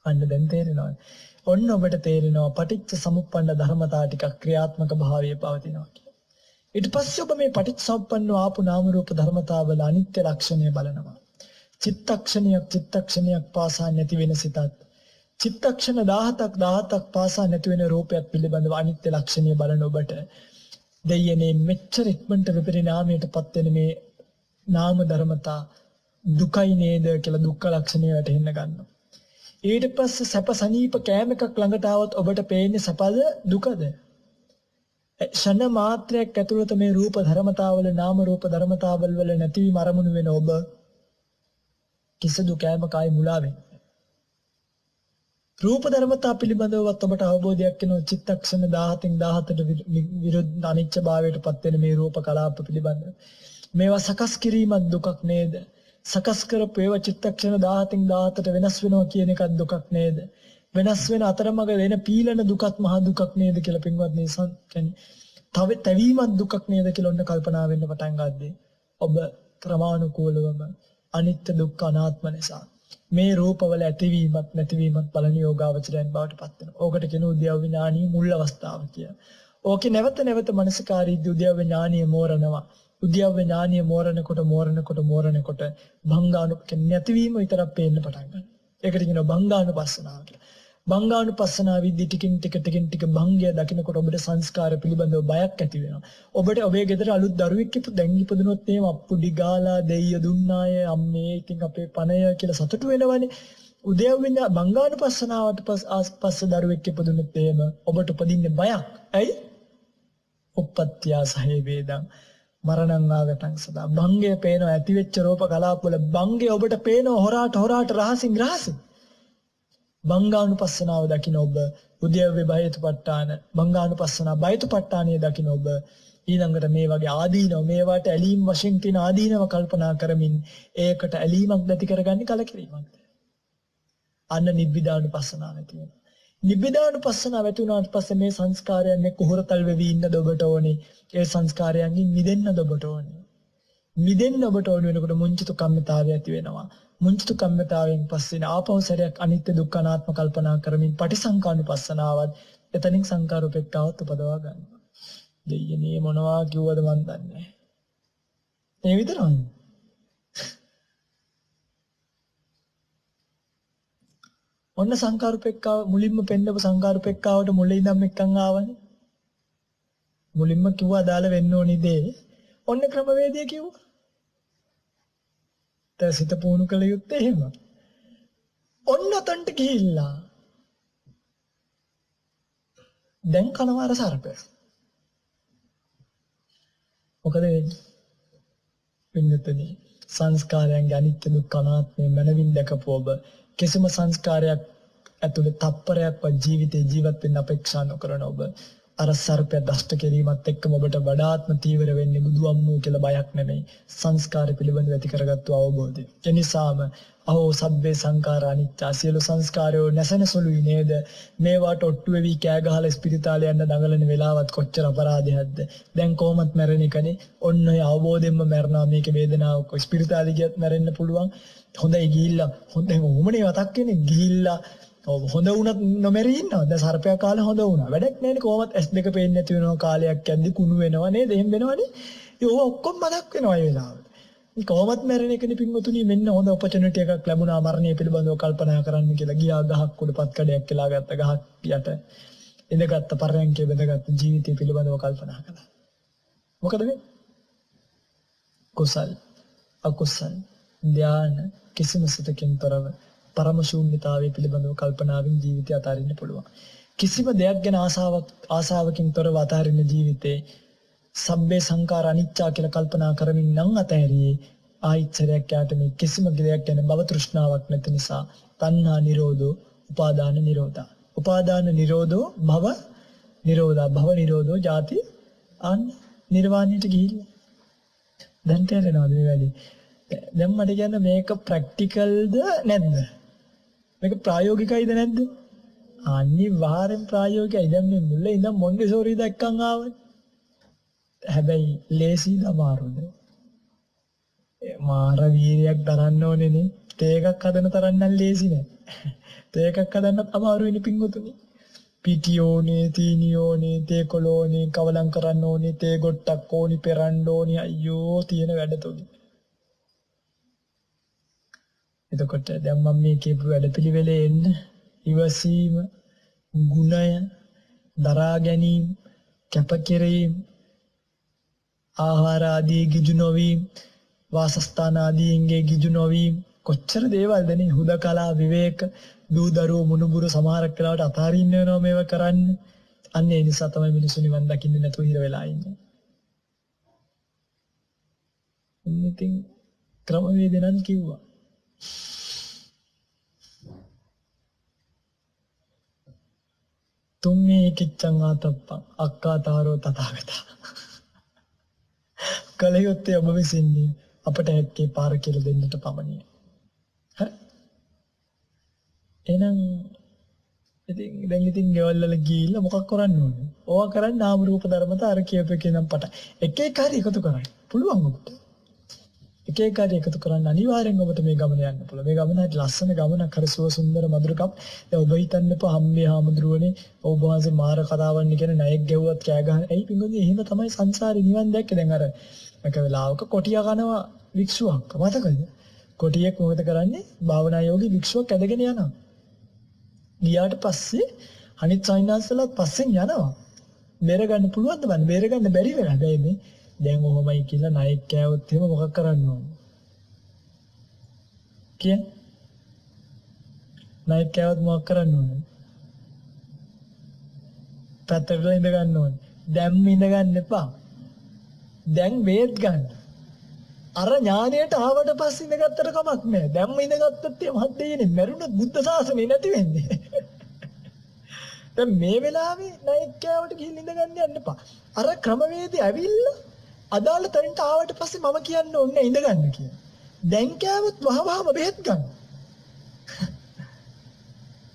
අන්න දැන් තේරෙනවා. ඔන්න ඔබට තේරෙනවා පටිච්ච සමුප්පන්න ධර්මතා ටිකක් ක්‍රියාත්මක භාවයේ පවතිනවා කියලා. ඊට පස්සේ ඔබ මේ පටිච්ච සමුප්පන්නව ආපු නාම රූප ධර්මතාවල අනිත්‍ය ලක්ෂණය බලනවා. චිත්තක්ෂණයක් පාසා නැති වෙන සිතත් චිත්තක්ෂණ 17ක් පාසා නැති වෙන රූපයක් පිළිබඳව අනිත්‍ය ලක්ෂණය බලන ඔබට දෙයනේ මෙච්චර ඉක්මනට විපරිණාමයටපත් වෙන මේ නාම ධර්මතා දුකයි නේද කියලා දුක්ඛ ලක්ෂණය වැටහෙන්න ගන්නවා. ඊට පස්සේ සැප සනීප කෑම එකක් ළඟට આવත් ඔබට පේන්නේ සැපද දුකද? ෂණ මාත්‍රයක් ඇතුළත මේ රූප ධර්මතාවල නාම රූප ධර්මතාවල වල නැතිවීම අරමුණු වෙන ඔබ කිසිදු කෑමකයි මුලා වෙන්නේ. රූප ධර්මතා පිළිබඳවවත් ඔබට අවබෝධයක් වෙනවා චිත්තක්ෂණ 17න් 17ට විරුද්ධ අනිච්ච භාවයට පත් වෙන මේ රූප කලාප පිළිබඳව. මේවා සකස් කිරීමත් දුකක් නේද? සකස් කරපු ඒවා චිත්තක්ෂණ 17න් 17ට වෙනස් වෙනවා කියන එකත් දුකක් නේද? වෙනස් වෙන අතරමඟ වෙන පීලන දුකත් මහ දුකක් නේද කියලා පින්වත්නි තව තැවීමත් දුකක් නේද කියලා ඔන්න කල්පනා වෙන්න පටන් ගද්දී ඔබ ක්‍රමානුකූලවම අනිත්‍ය දුක්ඛ අනාත්ම නිසා මේ රූපවල ඇතිවීමත් නැතිවීමත් බලන යෝගාවචරයන් බවට පත් වෙනවා. ඕකට කියන උද්‍යව විඥානීය මුල් අවස්ථාව කියලා. ඕකේ නැවත නැවත මනසකාරීදී උද්‍යව විඥානීය මෝරනවා. උද්‍යව විඥානීය මෝරනකොට භංගානුපක නැතිවීම විතරක් පේන්න පටන් ගන්නවා. ඒකට කියනවා භංගානුපස්සනාව කියලා. භංගානුපස්සනාවේදී ටිකින් ටික භංගය දකිනකොට ඔබට සංස්කාර පිළිබඳව බයක් ඇති වෙනවා. ඔබට ඔබේ ගෙදර අලුත් දරුවෙක් දැන් ඉපදුනොත් එහෙම අප්පුඩි ගාලා දෙයිය දුන්නාය අම්මේ ඉතින් අපේ පණය කියලා සතුටු වෙනවනේ. උදේව වෙන භංගානුපස්සනාවට පස්සේ දරුවෙක් ඉපදුනොත් එහෙම ඔබට උපදින්නේ බයක්. ඇයි? උප්පත්තිය සහේ වේදං මරණං ආගතං සදා. භංගය පේනවා ඇති වෙච්ච රූප කලාප වල භංගය ඔබට පේනවා හොරාට රහසින්. භංගානුපස්සනාව දකින්න ඔබ උද්‍යව්‍ය බයතුපට්ඨාන භංගානුපස්සනා බයතුපට්ඨානිය දකින්න ඔබ ඊළඟට මේ වගේ ආදීනව මේවට ඇලීම් වශයෙන් තියෙන ආදීනව කල්පනා කරමින් ඒකට ඇලීමක් නැති කරගන්නේ කලකිරීමක්. අන්න නිබ්බිදානුපස්සනාව තියෙනවා. නිබ්බිදානුපස්සනාව ඇති වුණාට පස්සේ මේ සංස්කාරයන් එක්ක හොරතල් වෙවි ඉන්න ඔබට ඕනේ. ඒ සංස්කාරයන්ගෙන් මිදෙන්න ඔබට ඕනේ. මිදෙන්න ඔබට ඕන වෙනකොට මුංචිත කම්මිතාවය ඇති වෙනවා. මුංචිත කම්මිතාවෙන් පස්සේ ආපහු සැරයක් අනිත්‍ය දුක්ඛ අනාත්ම කල්පනා කරමින් පටිසංකානුපස්සනාවත් එතනින් සංකාරූපෙක්තාවත් උපදවා ගන්නවා. දෙයනේ මොනවා කිව්වද මන් දන්නේ නැහැ. ඒ විතරයි. ඔන්න සංකාරූපෙක්තාව මුලින්ම පෙන්නපු සංකාරූපෙක්තාවට මුලින් ඉඳන් එක්කන් ආවනේ. මුලින්ම කිව්වා අදාළ වෙන්න ඕනි දේ. ඔන්න ක්‍රමවේදය කිව්වා. සිත පුහුණු කළ යුත්තේ එහෙම. ඔන්න අතන්ට ගිහිල්ලා දැන් කනවා අර සර්පය. මොකද වෙන්නේ? පින්නතනි සංස්කාරයන්ගේ අනිත්‍ය දුක්ඛ අනාත්මය මනවින් දැකපු ඔබ කිසිම සංස්කාරයක් ඇතුළේ තප්පරයක්වත් ජීවිතේ ජීවත් වෙන්න අපේක්ෂා නොකරන ඔබ අර සර්පය දෂ්ට කිරීමත් එක්කම ඔබට වඩාත්ම තීව්‍ර වෙන්නේ බුදුම්මෝ කියලා බයක් නෙමෙයි සංස්කාර පිළිබඳව ඇති කරගත්තු අවබෝධය. ඒ නිසාම අහෝ සබ්බේ සංඛාරා අනිත්‍ය සියලු සංස්කාරයෝ නැසෙන සුළුයි නේද? මේවට ඔට්ටු වෙවි කෑ ගහලා ස්පිරිතාලේ යන්න දඟලන වෙලාවත් කොච්චර අපරාධයක්ද? දැන් කොහොමත් මැරෙන එකනේ. ඔන්න ඔය අවබෝධයෙන්ම මැරනවා මේක වේදනාවක්. ස්පිරිතාලේ ගියත් මැරෙන්න පුළුවන්. හොඳයි ගිහිල්ලා හොඳයි උමනේ මතක් වෙන්නේ ගිහිල්ලා හොඳ වුණත් නොමැරී ඉන්නවා. දැන් සර්පයා කාලේ හොඳ වුණා. වැඩක් නැහැනේ කොහොමත් S2 පේන්නේ නැති වෙනවා කාලයක් යද්දි කුණු වෙනවා නේද? එහෙම වෙනවනේ. ඒ ඔක්කොම මතක් වෙනවා ඒ වෙලාවට. මේ කොහොමත් මැරෙන එකනේ පින්වතුනි මෙන්න හොඳ ඔපචුනිටි එකක් ලැබුණා මරණය පිළිබඳව කල්පනා කරන්න කියලා ගියා ගහක් උඩ පත් කඩයක් කියලා ගත්ත ගහක් යට ඉඳගත්ත පරයන්කේ බෙදගත්ත ජීවිතය පිළිබඳව කල්පනා කළා. මොකද මේ කුසල් අකුසල් ධාන කිසිම සිතකින් තොරව පරම ශූන්‍යතාවය පිළිබඳව කල්පනාවෙන් ජීවිතය අතාරින්න පුළුවන්. කිසිම දෙයක් ගැන ආසාවකින් තොරව අතාරින ජීවිතේ සබ්බේ සංඛාර අනිච්චා කියලා කල්පනා කරමින් නම් අතහැරියේ ආයිච්චරයක් යට මේ කිසිම දෙයක් ගැන භව තෘෂ්ණාවක් නැති නිසා තණ්හා නිරෝධෝ උපාදාන නිරෝධා. උපාදාන නිරෝධෝ භව නිරෝධා. භව නිරෝධෝ ජාති අන් නිර්වාණයට ගිහිල්ලා. දැන් තේරෙනවද මේ වැඩි? දැන් මට කියන්න මේක ප්‍රැක්ටිකල්ද නැද්ද? මේක ප්‍රායෝගිකයිද නැද්ද? අනිවාර්යෙන් ප්‍රායෝගිකයි. දැන් මේ මුල්ලේ ඉඳන් මොන්ටිසෝරි දැක්කන් ආවනේ. හැබැයි ලේසිද අමාරුද? මාර වීරයක් දරන්න ඕනේනේ. තේ එකක් හදන තරම් නම් ලේසි නෑ. තේ එකක් හදන්නත් අමාරුයිනේ පින්වතුනි. පිටියෝනේ, තීනියෝනේ, තේ කොළෝනේ, කවලම් කරන්න ඕනේ, තේ ගොට්ටක් ඕනි, පෙරන්න ඕනි. අයියෝ තියෙන වැඩතොලි. එතකොට දැන් මම මේ කියපු වැඩපිළිවෙලේ එන්න ඉවසීම, ගුණය, දරා ගැනීම, කැපකිරීම, ආහාර ආදී ගිජු නොවීම, වාසස්ථාන ආදීන්ගේ ගිජු නොවීම, කොච්චර දේවල්ද නේ. හුදකලා විවේක, දූ දරුවෝ මුණුබුරු සමහරක් වෙලාවට අතාරින්න වෙනවා මේව කරන්න. අන්න ඒ නිසා තමයි මිනිස්සු නිවන් දකින්නේ නැතුව හිර වෙලා ඉන්නේ. ඉතින් ක්‍රමවේදනන් කිව්වා. තුම්මේ කිච්ඡං ආතප්පං අක්කාතාරෝ තථාගතා. කලියොත්තේ ඔබ විසින්නේ අපට ඇත්තේ පාර කියලා දෙන්නට පමණිය. හරි. එහෙනම් ඉතින් ගෙවල් වල ගිහිල්ලා මොකක් කරන්න ඕනේ? ඕවා කරන්නේ නාම රූප ධර්මතා අර කියපේකේ නම් පට. එක එක හරි එකතු කරන්න. පුළුවන් ඔබට. එක එක හරි එකතු කරන්න අනිවාර්යෙන් ඔබට මේ ගමන යන්න පුළුවන්. මේ ගමන හරි ලස්සන ගමනක්, හරි සුව සුන්දර මధుරකම්. දැන් ඔබ හිතන්න එපා හම්බේ හාමුදුරුවනේ ඔබ වහන්සේ මාර කතාවන් කියන ණයෙක් ගැව්වත් කෑ ගහන. ඇයි පින්වතුනි එහෙම තමයි සංසාරේ නිවන් දැක්කේ. දැන් අර එක වෙලාවක කොටියා කනවා වික්ෂුවක්. මතකද? කොටියෙක් මොකද කරන්නේ? භාවනා යෝගී වික්ෂුවක් ඇදගෙන යනවා. ගියාට පස්සේ අනිත් සයින්නාස්ලත් පස්සෙන් යනවා. බේරගන්න පුළුවන්ද බලන්න. බේරගන්න බැරි වෙලා. හැබැයි මේ දැන් ඔහොමයි කියලා ණයෙක් කෑවොත් එහෙම මොකක් කරන්න ඕනේ? කියන්නේ ණයෙක් කෑවොත් මොකක් කරන්න ඕනේ? පැත්තට ඉඳ ගන්න ඕනේ. දැන් ඉඳ ගන්න එපා. දැන් වේත් ගන්න. අර ඥානයට ආවට පස්සේ ඉඳගත්තට කමක් නැහැ. දැන්ම ඉඳගත්තත් ඒ මහත් දෙයනේ මරුණොත් බුද්ධ ශාසනය නැති වෙන්නේ. දැන් මේ වෙලාවේ ණයෙක් කෑවට ගිහින් ඉඳ ගන්න යන්න එපා. අර ක්‍රමවේදය ඇවිල්ලා අදාළ තැනට ආවට පස්සේ මම කියන්න ඕනේ ඉඳ ගන්න කියලා. දැන් කෑවොත් වහවහම බෙහෙත් ගන්න.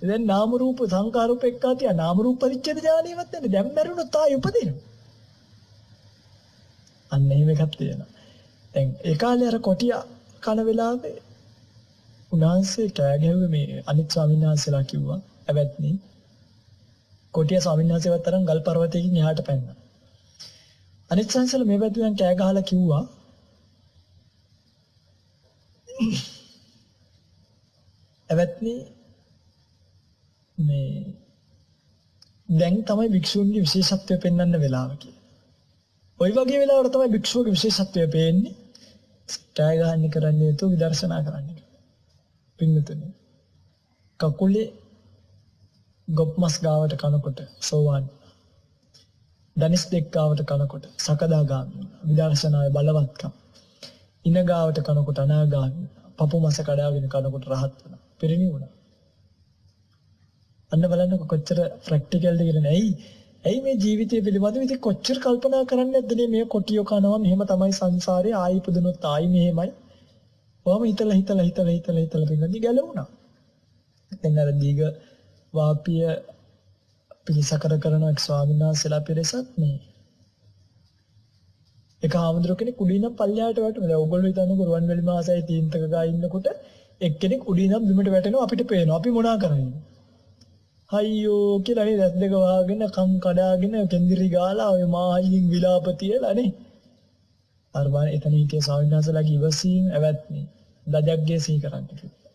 දැන් නාම රූප සංකාර රූප එක්කාතිය නාම රූප පරිච්ඡේද ඥානෙවත් නැහැ. දැන් මරුණොත් ආයෙ උපදිනවා. අන්න එහෙම එකක් තියෙනවා. දැන් ඒ කාලේ අර කොටියා කන වෙලාවේ උන්වහන්සේ කෑ ගැහුවේ මේ අනිත් ස්වාමීන් වහන්සේලා කිව්වා ඇවැත්නි කොටියා ස්වාමීන් වහන්සේවත් තරම් ගල් පර්වතයකින් එහාට පැන්නා. අනිත් සංසල මේ වැදුවෙන් කෑ ගහලා කිව්වා ඇවැත්නි මේ දැන් තමයි භික්ෂුන්ගේ විශේෂත්වය පෙන්වන්න වෙලාව කියලා. ওই වගේ වෙලාවට තමයි භික්ෂුවගේ විශේෂත්වය පේන්නේ. කෑ ගහන්න කරන්නේ නැතුව විදර්ශනා කරන්නේ. පින්නතුනේ. කකුලේ ගොප්මස් ගාවට කනකොට සෝවාන්. දනිස් දෙක් ගාවට කනකොට සකදාගාමී. විදර්ශනාවේ බලවත්කම්. ඉන ගාවට කනකොට අනාගාමී. පපු මස කඩාගෙන කනකොට රහත් වෙනවා. පිරිණිවුණා. අන්න බලන්න කොච්චර ප්‍රැක්ටිකල්ද කියලා නේ. ඇයි මේ ජීවිතය පිළිබඳව ඉතින් කොච්චර කල්පනා කරන්නේ නැද්ද මේ කොටියෝ කනවා මෙහෙම තමයි සංසාරේ ආයි පුදුනොත් ආයි මෙහෙමයි. ඔහම හිතලා පින්නදි ගැලවුණා. දැන් අර දීග වාපිය පිළිසකර කරන එක් ස්වාමීන් වහන්සේලා පිරිසක් මේ එක ආමඳුර කෙනෙක් උඩින් පල්ලයට වැටුණා. දැන් ඕගොල්ලෝ හිතන්නේ රුවන්වැලි මාසයේ තීන්තක ගා ඉන්නකොට එක්කෙනෙක් උඩින් බිමට වැටෙනවා අපිට පේනවා. අපි මොනා කරන්නේ? අයියෝ කියලා නේ දැස් දෙක වහගෙන කම් කඩාගෙන කෙන්දිරි ගාලා ඔය මායින් විලාප තියලා නේ. අර බාන එතන හිටිය ස්වාමීන් වහන්සේලාගේ ඉවසීම ඇවැත්නි. දජග්ගේ සිහි කරන්න කිව්වා.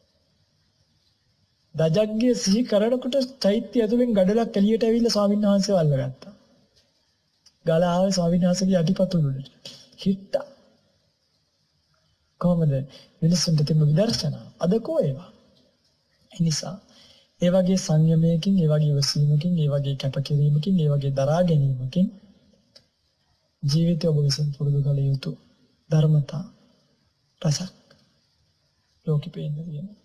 දජග්ගේ සිහි කරනකොට චෛත්‍ය ඇතුලෙන් ගඩලක් එළියට ඇවිල්ලා ස්වාමීන් වහන්සේව අල්ලගත්තා. ගාලා ආවේ ස්වාමීන් වහන්සේගේ යටිපතුලට. හිට්ටා. කොහමද මිනිස්සුන්ට තිබ්බ විදර්ශනා අද කෝ ඒවා. ඒ නිසා ඒ වගේ සංයමයකින්, ඒ වගේ ඉවසීමකින්, ඒ වගේ කැපකිරීමකින්, ඒ වගේ දරා ගැනීමකින් ජීවිතය ඔබ විසින් පුරුදු කළ යුතු ධර්මතා රසක් ලෝකෙ පේන්න තියෙනවා.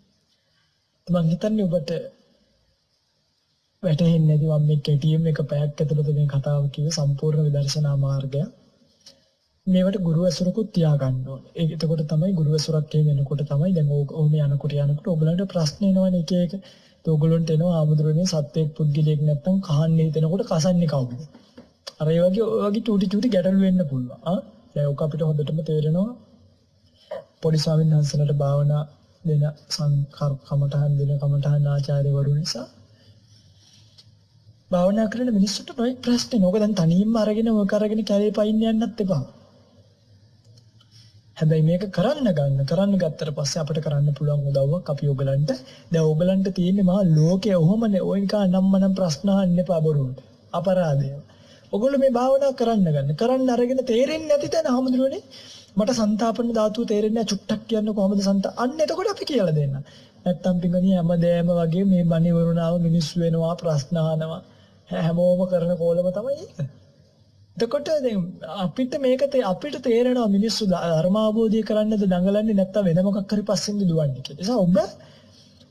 මම හිතන්නේ ඔබට වැටහෙන්නේ නැති මම මේ කෙටියෙන් එක පැයක් ඇතුළත මේ කතාව කිව්වේ සම්පූර්ණ විදර්ශනා මාර්ගය. මේවට ගුරු ඇසුරකුත් තියාගන්න ඕනේ. ඒක එතකොට තමයි ගුරු ඇසුරක් වෙනකොට තමයි දැන් ඕම යනකොට ඔයගලන්ට ප්‍රශ්න එනවනේ එක එක. ඒ ඔයගලන්ට එනවා ආමුදුරනේ සත්‍යයක් පුද්ගලයෙක් නැත්තම් කහන්නේ හිතනකොට කසන්නේ කවුද? අර ඒ වගේ චූටි ගැටලු වෙන්න පුළුවන්. දැන් ඔක අපිට හොඳටම තේරෙනවා. පොඩි ස්වාමීන් වහන්සේලාට භාවනා දෙන කමඨහන් ආචාර්යවරු නිසා භාවනා කරන මිනිස්සුන්ට නොයි ප්‍රශ්නේ නෝක දැන් තනියම අරගෙන ඔක අරගෙන කැලේ පයින් යන්නත් එපා. හැබැයි මේක කරන්න ගත්තට පස්සේ අපිට කරන්න පුළුවන් උදව්වක් අපි ඔයගලන්ට දැන් ඔයගලන්ට තියෙන්නේ මහා ලෝකයේ ඔහොමනේ ඔය නිකන් නම්මනම් ප්‍රශ්න අහන්න එපා බොරුවට. අපරාධය. ඔයගොල්ලෝ මේ භාවනා කරන්න අරගෙන තේරෙන්නේ නැති තැන හැමදෙරුවනේ මට සංතාපන ධාතුව තේරෙන්නේ චුට්ටක් කියන්න කොහොමද අන්න එතකොට අපි කියලා දෙන්න. නැත්තම් පිංගුණිය හැමදේම වගේ මේ බණි වරුණාව මිනිස්සු වෙනවා ප්‍රශ්න අහනවා හැමෝම කරන කෝලම තමයි ඒක. එතකොට දැන් අපිට තේරෙනවා මිනිස්සු ධර්ම අවබෝධය කරන්නද දඟලන්නේ නැත්තම් වෙන මොකක් හරි පස්සෙන්ද දුවන්නේ කියලා. ඒ නිසා ඔබ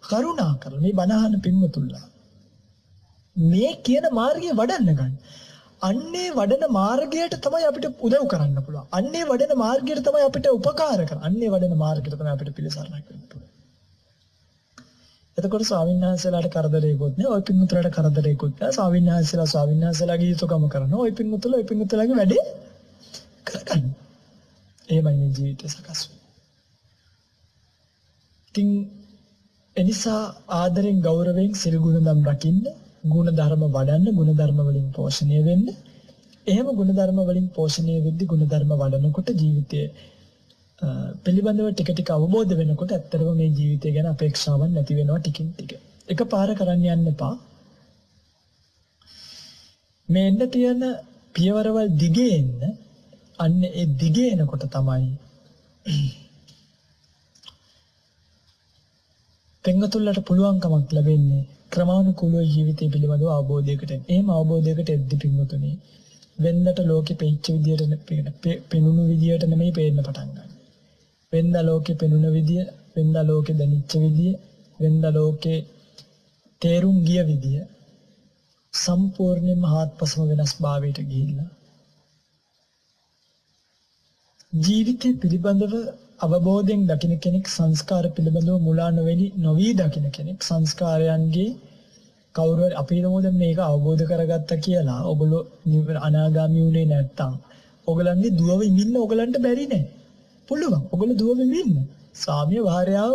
කරුණා කරලා මේ බණ අහන පින්වතුන්ලා මේ කියන මාර්ගය වඩන්න ගන්න. අන්නේ වඩන මාර්ගයට තමයි අපිට උදව් කරන්න පුළුවන්. අන්නේ වඩන මාර්ගයට තමයි අපිට උපකාර කරන්නේ. අන්නේ වඩන මාර්ගයට තමයි අපිට පිළිසරණක් වෙන්න පුළුවන්. එතකොට ස්වාමීන් වහන්සේලාට කරදරයක්වත් නෑ. ওই පින්මුතුලාට කරදරයක්වත් නෑ. ස්වාමීන් වහන්සේලාගේ යුතුයකම කරනවා. ওই පින්මුතුලාගේ වැඩේ කරගන්න. එහෙමයි මේ ජීවිතය සකස් වෙන්නේ. ඉතින් එනිසා ආදරෙන් ගෞරවයෙන් සිල් ගුණ දම් රකින්න, ගුණ ධර්ම වඩන්න, ගුණ ධර්ම වලින් පෝෂණය වෙන්න. එහෙම ගුණ ධර්ම වලින් පෝෂණය වෙද්දී ගුණ ධර්ම වඩනකොට ජීවිතයේ පිළිබඳව ටික අවබෝධ වෙනකොට ඇත්තටම මේ ජීවිතය ගැන අපේක්ෂාවක් නැති වෙනවා ටිකින් ටික. එකපාර කරන්න යන්න එපා. මේ එන්න තියෙන පියවරවල් දිගේ එන්න. අන්න ඒ දිගේ එනකොට තමයි පෙන්වතුල්ලට පුළුවන්කමක් ලැබෙන්නේ ක්‍රමානුකූලව ජීවිතය පිළිබඳව අවබෝධයකට. එහෙම අවබෝධයකට එද්දි පින්වතුනි වෙන්නට ලෝකෙ පෙච්ච විදියට පෙනුණු විදියට නෙමෙයි පේන්න පටන් ගන්න. වෙන්දා ලෝකේ පෙනුන විදිය, වෙන්දා ලෝකේ දැනිච්ච විදිය, වෙන්දා ලෝකේ තේරුම් ගිය විදිය සම්පූර්ණයෙන්ම හාත්පසම වෙනස් භාවයට ගිහිල්ලා ජීවිතය පිළිබඳව අවබෝධයෙන් දකින කෙනෙක් සංස්කාර පිළිබඳව මුලා නොවි දකින කෙනෙක් සංස්කාරයන්ගේ කවුරු හරි අපි හිතමු දැන් මේක අවබෝධ කරගත්තා කියලා ඔගොල්ලෝ අනාගාමී වුණේ නැත්තම් ඔයගලන්ගේ දුව විඳින්න ඔයගලන්ට බැරි නෑ. පුළුවන්. ඔයගොල්ලෝ දුව විඳින්න. ස්වාමිය භාර්යාව